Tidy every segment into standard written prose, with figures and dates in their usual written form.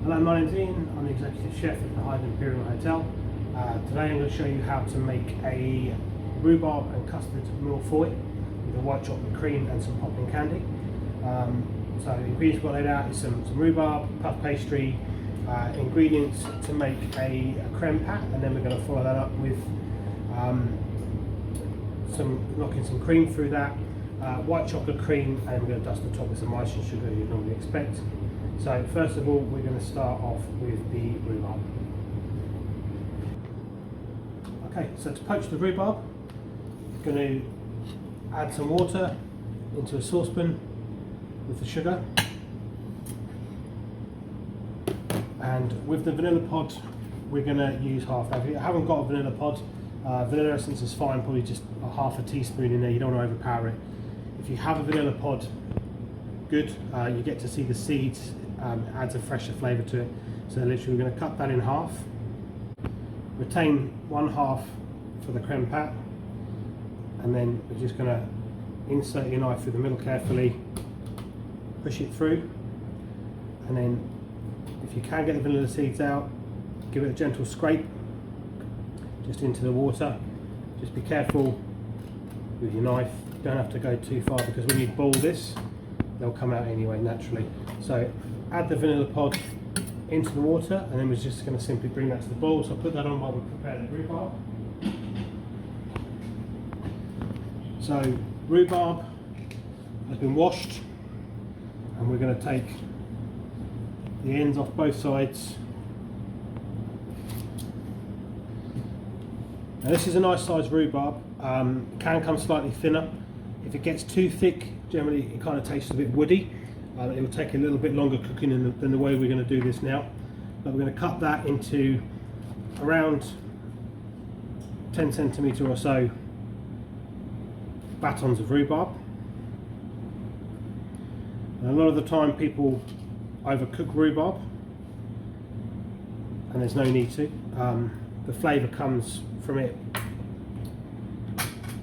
Hello, my name's Ian. I'm the executive chef at the Hyde Imperial Hotel. Today I'm going to show you how to make a rhubarb and custard mille feuille with a white chocolate cream and some popping candy. So the ingredients we've got laid out is some rhubarb, puff pastry, ingredients to make a creme pat, and then we're going to follow that up with knocking some cream through that, white chocolate cream, and we're going to dust the top with some ice and sugar as you'd normally expect. So first of all, we're going to start off with the rhubarb. Okay, so to poach the rhubarb, we're going to add some water into a saucepan with the sugar, and with the vanilla pod we're going to use half. Now if you haven't got a vanilla pod, vanilla essence is fine, probably just a half a teaspoon in there, you don't want to overpower it. If you have a vanilla pod, good, you get to see the seeds, adds a fresher flavour to it. So literally we're going to cut that in half, retain one half for the creme pat, and then we're just going to insert your knife through the middle carefully, push it through, and then if you can get the vanilla seeds out, give it a gentle scrape just into the water. Just be careful with your knife, you don't have to go too far because when you boil this they'll come out anyway naturally. So add the vanilla pod into the water, and then we're just going to simply bring that to the boil. So I'll put that on while we prepare the rhubarb. So rhubarb has been washed, and we're going to take the ends off both sides. Now this is a nice sized rhubarb, can come slightly thinner. If it gets too thick, generally it kind of tastes a bit woody. It will take a little bit longer cooking than the way we're going to do this now. But we're going to cut that into around 10 centimetre or so batons of rhubarb. And a lot of the time people overcook rhubarb, and there's no need to. The flavour comes from it.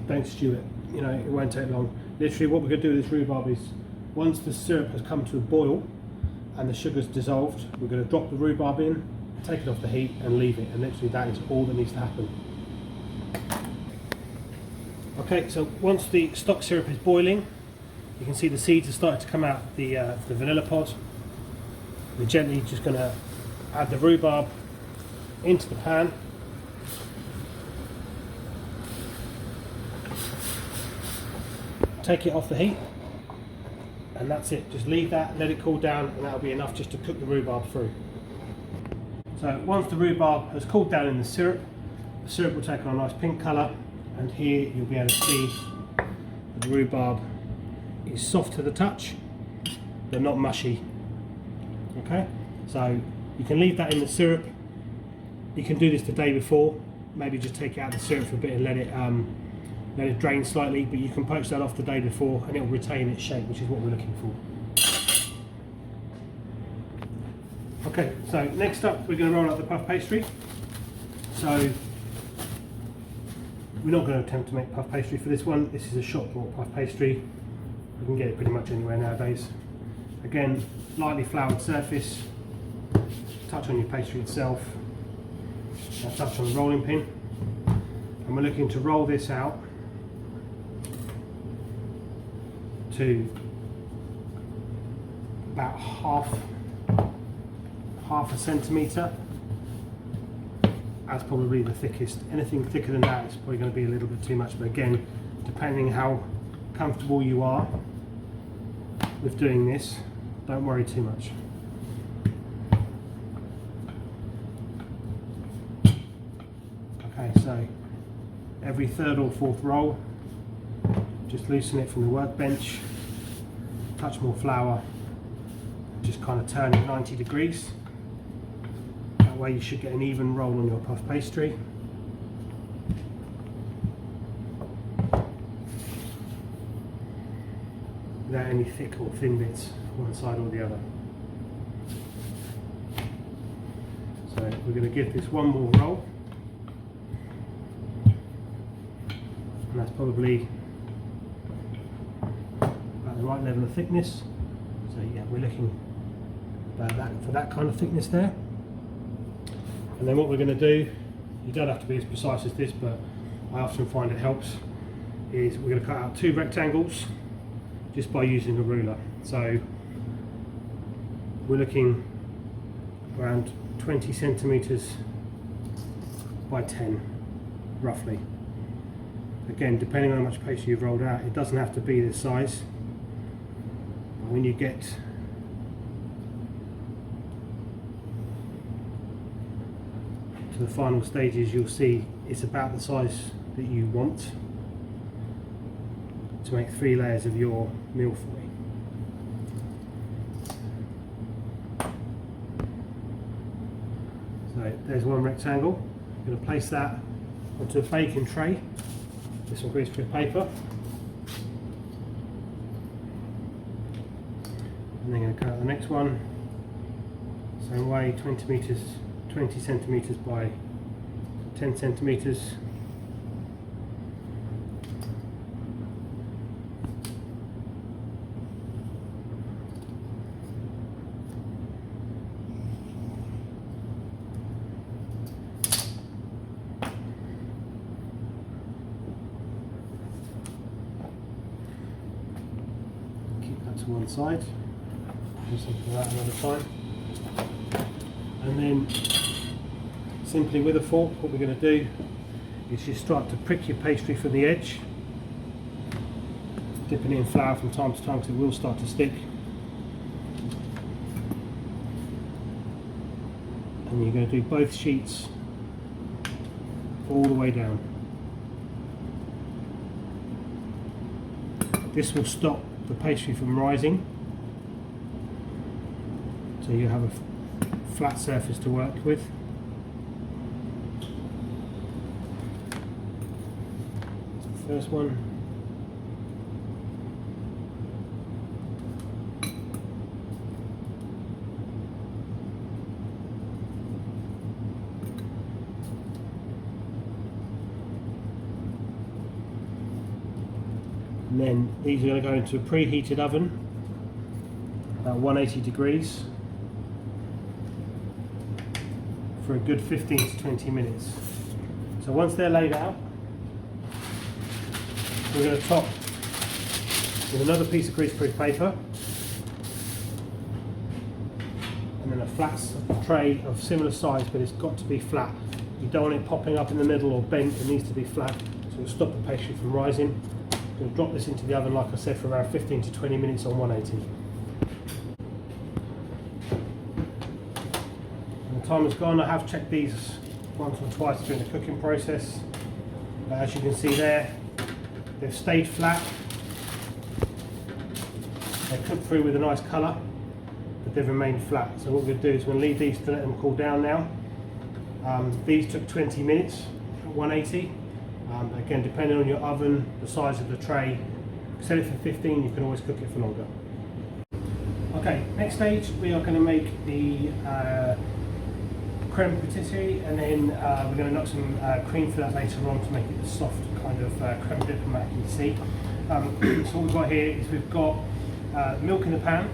Don't stew it, you know, it won't take long. Literally what we're going to do with this rhubarb is, once the syrup has come to a boil and the sugar's dissolved, we're going to drop the rhubarb in, take it off the heat and leave it, and literally that is all that needs to happen. Okay, so once the stock syrup is boiling, you can see the seeds are starting to come out the vanilla pod. We're gently just going to add the rhubarb into the pan. Take it off the heat, and that's it. Just leave that, let it cool down, and that'll be enough just to cook the rhubarb through. So once the rhubarb has cooled down in the syrup will take on a nice pink colour, and here you'll be able to see that the rhubarb is soft to the touch but not mushy. Okay, so you can leave that in the syrup. You can do this the day before, maybe just take it out of the syrup for a bit and let it drain slightly, but you can poach that off the day before and it will retain its shape, which is what we're looking for. Okay, so next up we're going to roll out the puff pastry. So we're not going to attempt to make puff pastry for this one. This is a shop bought puff pastry. You can get it pretty much anywhere nowadays. Again, lightly floured surface, touch on your pastry itself, a touch on the rolling pin, and we're looking to roll this out to about half a centimetre. That's probably the thickest. Anything thicker than that is probably going to be a little bit too much, but again, depending how comfortable you are with doing this, don't worry too much. Okay, so every third or fourth roll, just loosen it from the workbench, touch more flour, just kind of turn it 90 degrees. That way you should get an even roll on your puff pastry. Without any thick or thin bits one side or the other. So we're going to give this one more roll, and that's probably about the right level of thickness. So yeah, we're looking for that kind of thickness there. And then what we're going to do, you don't have to be as precise as this, but I often find it helps, is we're going to cut out 2 rectangles just by using a ruler. So we're looking around 20 centimeters by 10 roughly. Again, depending on how much pastry you've rolled out, it doesn't have to be this size. But when you get to the final stages, you'll see it's about the size that you want to make 3 layers of your mille feuille. So there's one rectangle. I'm going to place that onto a baking tray with some greaseproof paper, and then I'm going to cut out the next one same way, 20 centimeters by 10 centimeters. To one side, do something for that another time, and then simply with a fork what we're going to do is just start to prick your pastry from the edge, dipping it in flour from time to time because it will start to stick, and you're going to do both sheets all the way down. This will stop the pastry from rising, so you have a flat surface to work with. First one. And then these are going to go into a preheated oven, about 180 degrees, for a good 15 to 20 minutes. So once they're laid out, we're going to top with another piece of greaseproof paper, and then a flat tray of similar size, but it's got to be flat. You don't want it popping up in the middle or bent, it needs to be flat, so it'll stop the pastry from rising. I'm going to drop this into the oven, like I said, for around 15 to 20 minutes on 180. And the time has gone. I have checked these once or twice during the cooking process. But as you can see there, they've stayed flat. They're cooked through with a nice colour, but they've remained flat. So what we're going to do is we're going to leave these to let them cool down now. These took 20 minutes at 180. Again, depending on your oven, the size of the tray, set it for 15, you can always cook it for longer. Okay, next stage we are going to make the creme patisserie, and then we're going to knock some cream for that later on to make it the soft kind of creme diplomat you can see. So what we've got here is we've got milk in the pan,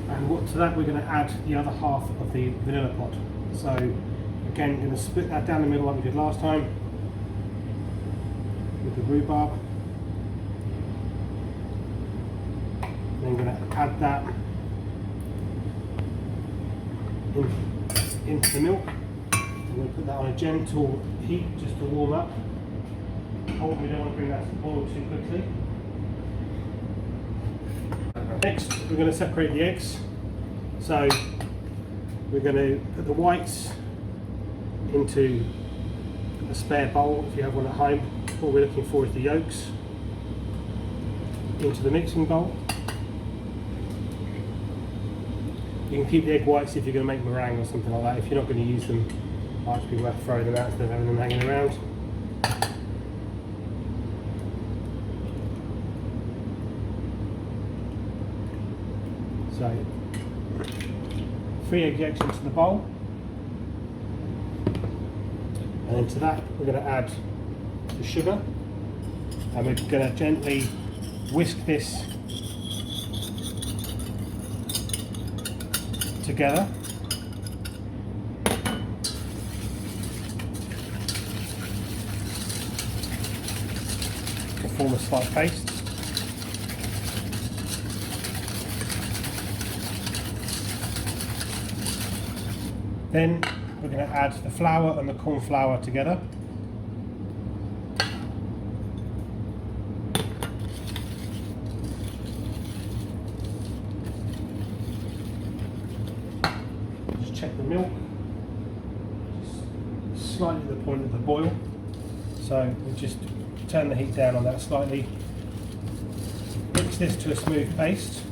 and to that we're going to add the other half of the vanilla pod. So again, we're going to split that down the middle like we did last time with the rhubarb. Then we're going to add that into the milk. We're going to put that on a gentle heat just to warm up. Oh, we don't want to bring that to boil too quickly. Next, we're going to separate the eggs. So we're going to put the whites into a spare bowl if you have one at home. What we're looking for is the yolks into the mixing bowl. You can keep the egg whites if you're going to make meringue or something like that. If you're not going to use them, it might be worth throwing them out instead of having them hanging around. So, 3 egg yolks into the bowl, and then to that we're going to add the sugar, and we're going to gently whisk this together. To form a slight paste. Then we're going to add the flour and the corn flour together. Just check the milk, just slightly to the point of the boil. So we'll just turn the heat down on that slightly. Mix this to a smooth paste.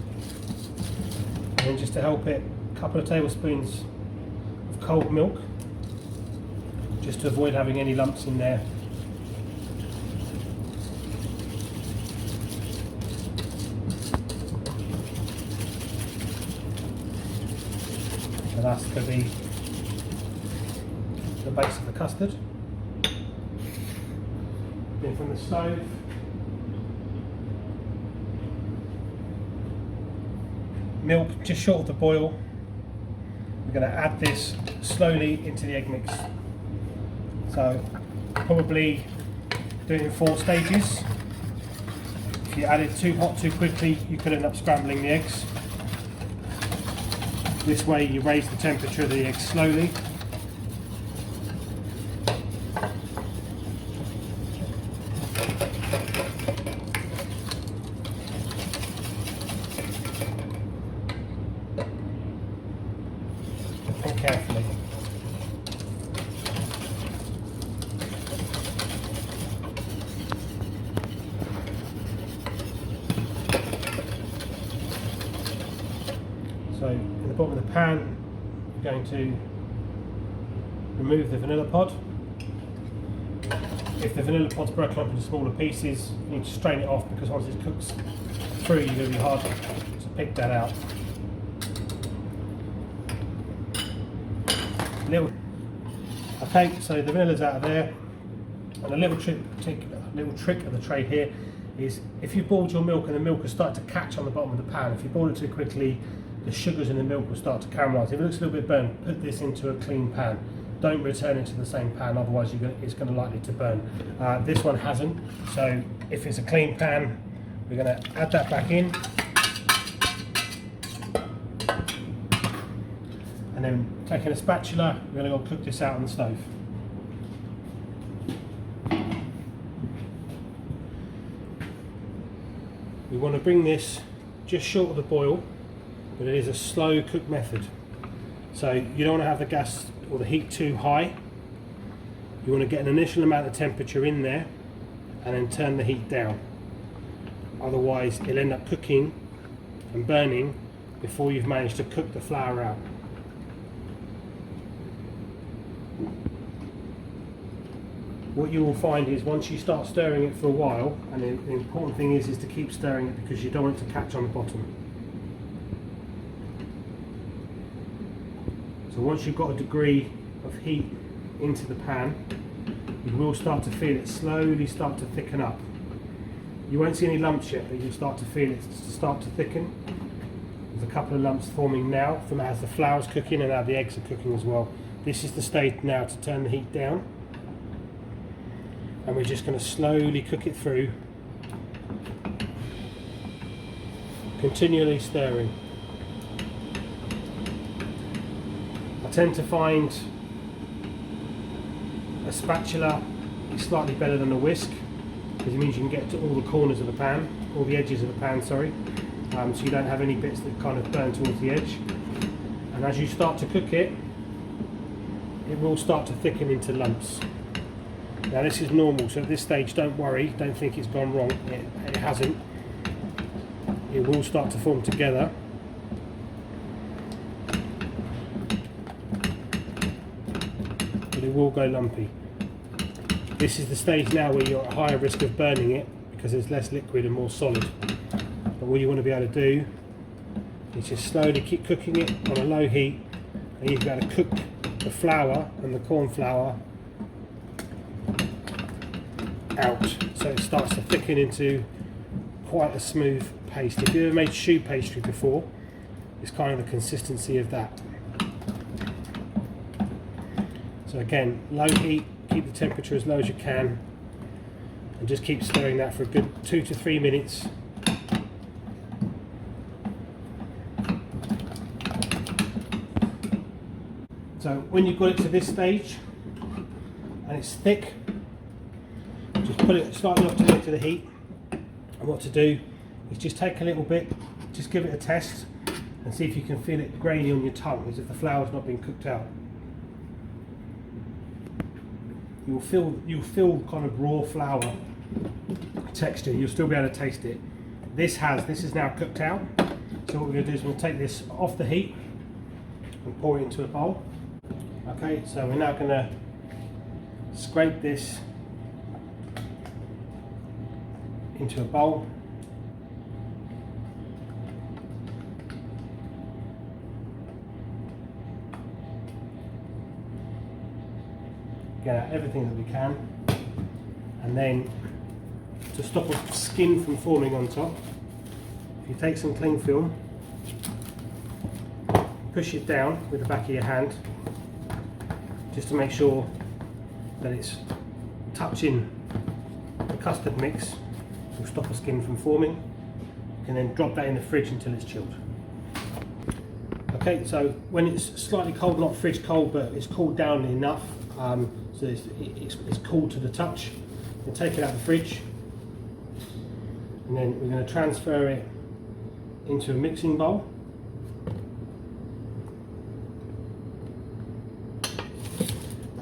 And then just to help it, a couple of tablespoons of cold milk, just to avoid having any lumps in there. And that's going to be the base of the custard. Then from the stove, milk just short of the boil. We're going to add this slowly into the egg mix. So probably do it in 4 stages. If you add it too hot too quickly, you could end up scrambling the eggs. This way you raise the temperature of the eggs slowly. And carefully. So in the bottom of the pan, we're going to remove the vanilla pod. If the vanilla pod's broken up into smaller pieces, you need to strain it off, because once it cooks through, you're going to be hard to pick that out. Okay, so the vanilla's out of there, and a little trick of the trade here is, if you boiled your milk and the milk has started to catch on the bottom of the pan, if you boil it too quickly, the sugars in the milk will start to caramelise. If it looks a little bit burnt, put this into a clean pan. Don't return it to the same pan, otherwise it's going to likely to burn. This one hasn't, so if it's a clean pan, we're going to add that back in. And then taking a spatula, we're going to go cook this out on the stove. We want to bring this just short of the boil, but it is a slow cook method. So you don't want to have the gas or the heat too high. You want to get an initial amount of temperature in there and then turn the heat down. Otherwise it'll end up cooking and burning before you've managed to cook the flour out. What you will find is, once you start stirring it for a while, and the important thing is to keep stirring it, because you don't want it to catch on the bottom. So once you've got a degree of heat into the pan, you will start to feel it slowly start to thicken up. You won't see any lumps yet, but you'll start to feel it start to thicken. There's a couple of lumps forming now from as the flour's cooking and now the eggs are cooking as well. This is the stage now to turn the heat down, and we're just going to slowly cook it through, continually stirring. I tend to find a spatula is slightly better than a whisk, because it means you can get to all the corners of the pan, all the edges of the pan, sorry, so you don't have any bits that kind of burn towards the edge. And as you start to cook it, it will start to thicken into lumps. Now this is normal, so at this stage don't worry, don't think it's gone wrong, it hasn't. It will start to form together. But it will go lumpy. This is the stage now where you're at a higher risk of burning it, because there's less liquid and more solid. But what you want to be able to do is just slowly keep cooking it on a low heat, and you've got to cook the flour and the corn flour out, so it starts to thicken into quite a smooth paste. If you've ever made choux pastry before, is kind of the consistency of that. So again, low heat, keep the temperature as low as you can, and just keep stirring that for a good 2 to 3 minutes. So when you've got it to this stage and it's thick, just put it slightly up to the heat, and what to do is just take a little bit, just give it a test and see if you can feel it grainy on your tongue, as if the flour's not been cooked out. You'll feel kind of raw flour texture. You'll still be able to taste it. This is now cooked out. So what we're going to do is we'll take this off the heat and pour it into a bowl. Okay, so we're now going to scrape this into a bowl. Get out everything that we can, and then to stop the skin from forming on top, if you take some cling film, push it down with the back of your hand just to make sure that it's touching the custard mix. Will stop the skin from forming. You can then drop that in the fridge until it's chilled. Okay, so when it's slightly cold, not fridge cold, but it's cooled down enough, so it's cool to the touch, we'll take it out of the fridge, and then we're going to transfer it into a mixing bowl.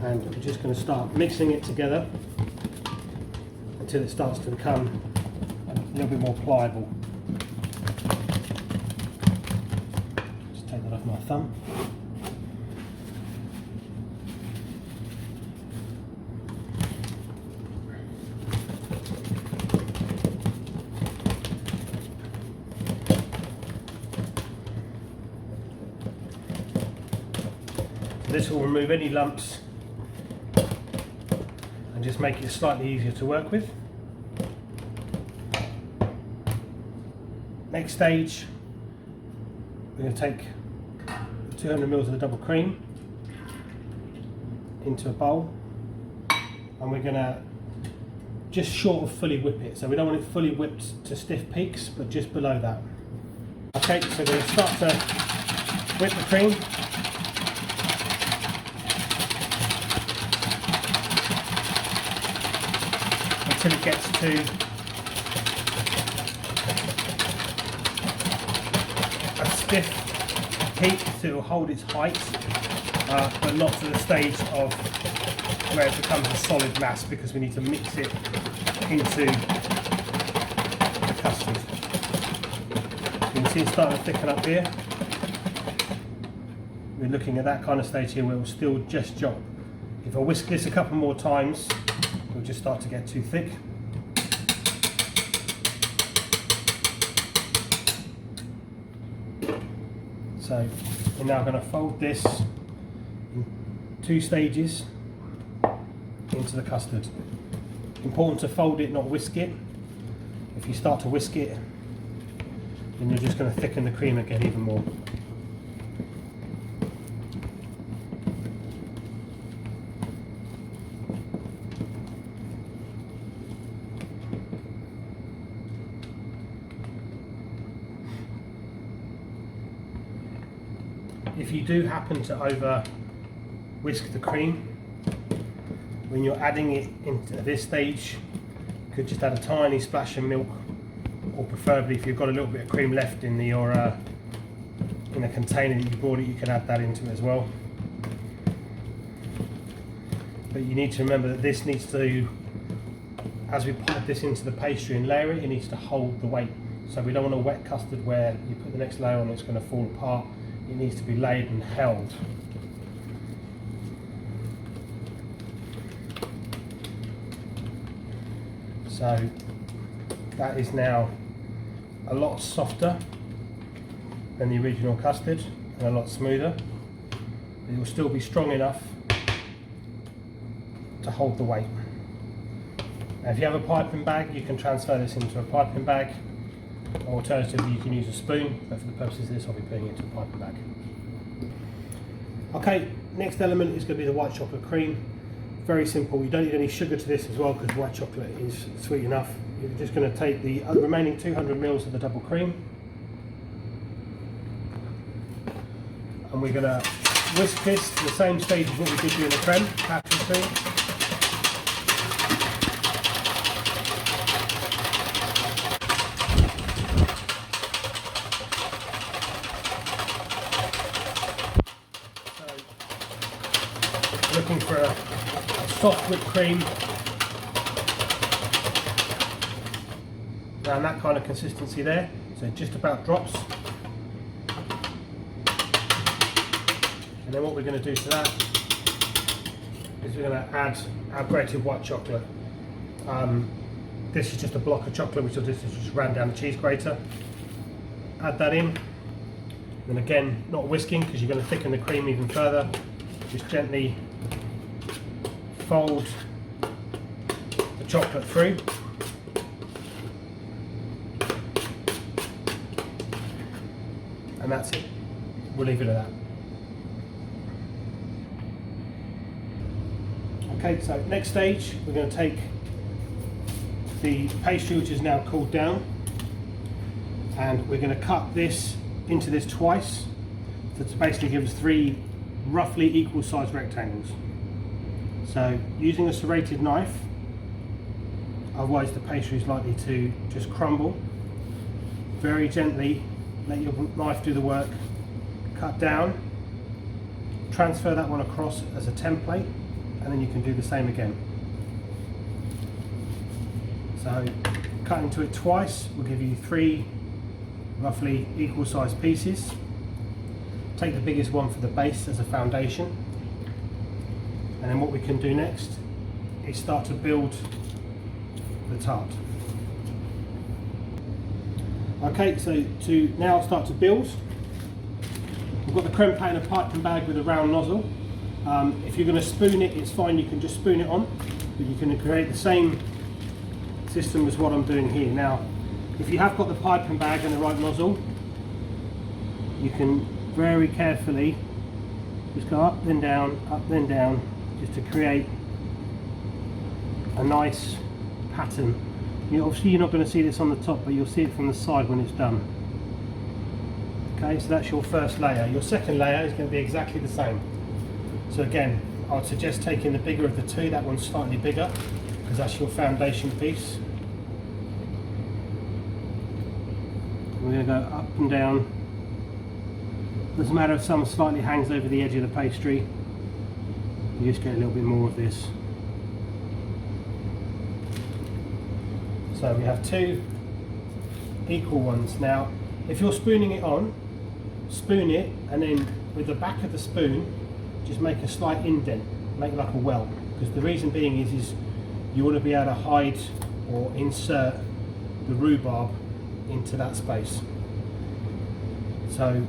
And we're just going to start mixing it together until it starts to become a little bit more pliable. Just take that off my thumb. This will remove any lumps and just make it slightly easier to work with. Next stage, we're going to take 200 ml of the double cream into a bowl, and we're going to just short of fully whip it. So we don't want it fully whipped to stiff peaks, but just below that. Okay, so we're going to start to whip the cream. Until it gets to a stiff peak, so it will hold its height, but not to the stage of where it becomes a solid mass, because we need to mix it into the custard. You can see it's starting to thicken up here. We're looking at that kind of stage here where it will still just drop. If I whisk this a couple more times, it'll just start to get too thick. So we're now going to fold this in 2 stages into the custard. Important to fold it, not whisk it. If you start to whisk it, then you're just going to thicken the cream again even more. If you do happen to over whisk the cream, when you're adding it into this stage, you could just add a tiny splash of milk, or preferably if you've got a little bit of cream left in your in a container that you bought it, you can add that into it as well. But you need to remember that this needs to, as we put this into the pastry and layer it, it needs to hold the weight. So we don't want a wet custard where you put the next layer on, it's going to fall apart. It needs to be laid and held. So that is now a lot softer than the original custard and a lot smoother. It will still be strong enough to hold the weight. Now, if you have a piping bag, you can transfer this into a piping bag, Alternatively, you can use a spoon, but for the purposes of this, I'll be putting it into a piping bag. Okay, next element is going to be the white chocolate cream. Very simple. You don't need any sugar to this as well, because white chocolate is sweet enough. You're just going to take the remaining 200 mils of the double cream, and we're going to whisk this to the same stage as what we did doing the creme, pastry cream. Looking for a soft whipped cream around that kind of consistency there, so just about drops. And then what we're going to do to that is we're going to add our grated white chocolate. This is just a block of chocolate which I'll just ran down the cheese grater. Add that in, and again, not whisking because you're going to thicken the cream even further. Just gently fold the chocolate through, and that's it. We'll leave it at that. Okay, so next stage, we're going to take the pastry which is now cooled down, and we're going to cut this into this twice, so to basically give us 3 roughly equal sized rectangles. So using a serrated knife, otherwise the pastry is likely to just crumble. Very gently let your knife do the work. Cut down, transfer that one across as a template, and then you can do the same again. So cut into it twice will give you 3 roughly equal sized pieces. Take the biggest one for the base as a foundation, and then what we can do next is start to build the tart. Okay, so to now start to build, we've got the creme plate in a piping bag with a round nozzle. If you're going to spoon it, it's fine, you can just spoon it on, but you can create the same system as what I'm doing here. Now, if you have got the piping bag and the right nozzle, you can very carefully just go up then down, just to create a nice pattern. Obviously you're not going to see this on the top, but you'll see it from the side when it's done. Okay, so that's your first layer. Your second layer is going to be exactly the same. So again, I would suggest taking the bigger of the two. That one's slightly bigger because that's your foundation piece. We're going to go up and down. Doesn't matter if some slightly hangs over the edge of the pastry, you just get a little bit more of this. So we have 2 equal ones. Now, if you're spooning it on, spoon it, and then with the back of the spoon, just make a slight indent, make like a well. Because the reason being is you want to be able to hide or insert the rhubarb into that space. So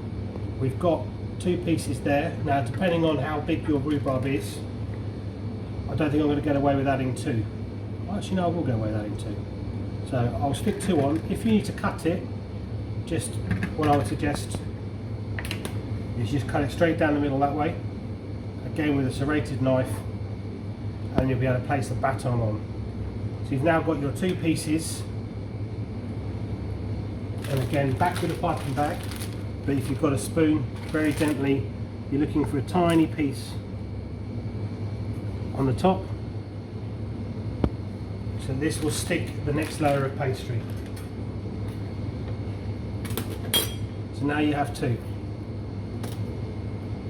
we've got 2 pieces there. Now, depending on how big your rhubarb is, I don't think I'm going to get away with adding 2. Well, actually, no, I will get away with adding 2. So I'll stick 2 on. If you need to cut it, just what I would suggest is just cut it straight down the middle that way. Again with a serrated knife, and you'll be able to place the baton on. So you've now got your 2 pieces, and again back with the piping bag. But if you've got a spoon, very gently, you're looking for a tiny piece on the top. So this will stick the next layer of pastry. So now you have 2.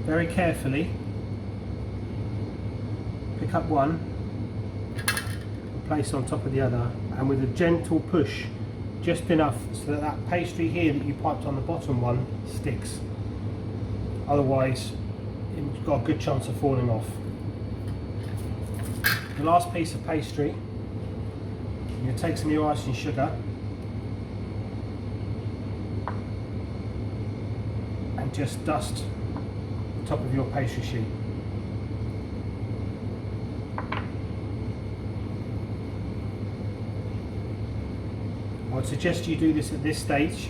Very carefully, pick up one, and place on top of the other, and with a gentle push, just enough so that that pastry here that you piped on the bottom one sticks. Otherwise, it's got a good chance of falling off. The last piece of pastry, you're going to take some of your icing sugar and just dust the top of your pastry sheet. I'd suggest you do this at this stage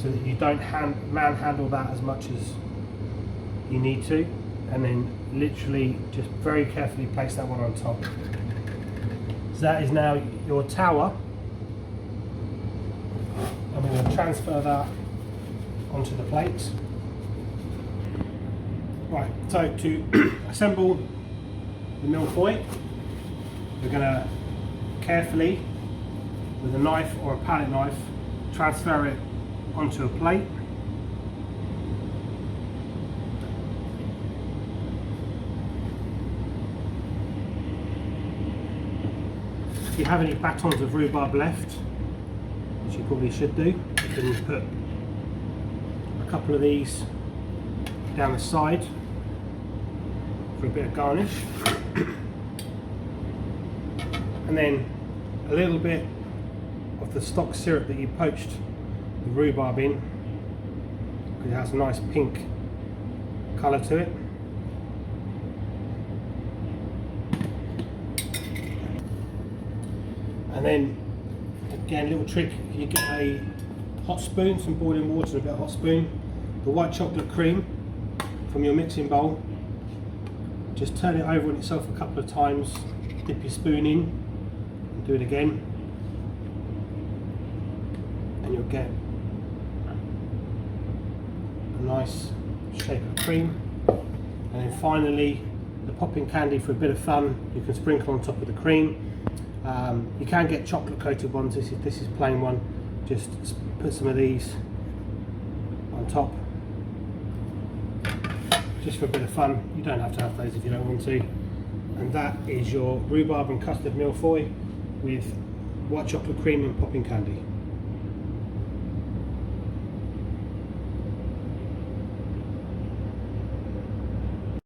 so that you don't manhandle that as much as you need to, and then literally just very carefully place that one on top. So that is now your tower, and we're going to transfer that onto the plate. Right, so to assemble the mille feuille, we're going to carefully, with a knife or a palette knife, transfer it onto a plate. If you have any batons of rhubarb left, which you probably should do, you can put a couple of these down the side for a bit of garnish, and then a little bit of the stock syrup that you poached the rhubarb in, because it has a nice pink colour to it. And then again, a little trick, you get a hot spoon, some boiling water and a bit of hot spoon, the white chocolate cream from your mixing bowl, just turn it over on itself a couple of times, dip your spoon in and do it again, and you'll get a nice shape of cream. And then finally, the popping candy for a bit of fun, you can sprinkle on top of the cream. You can get chocolate coated ones. This is plain one. Just put some of these on top, just for a bit of fun. You don't have to have those if you don't want to. And that is your rhubarb and custard mille feuille with white chocolate cream and popping candy.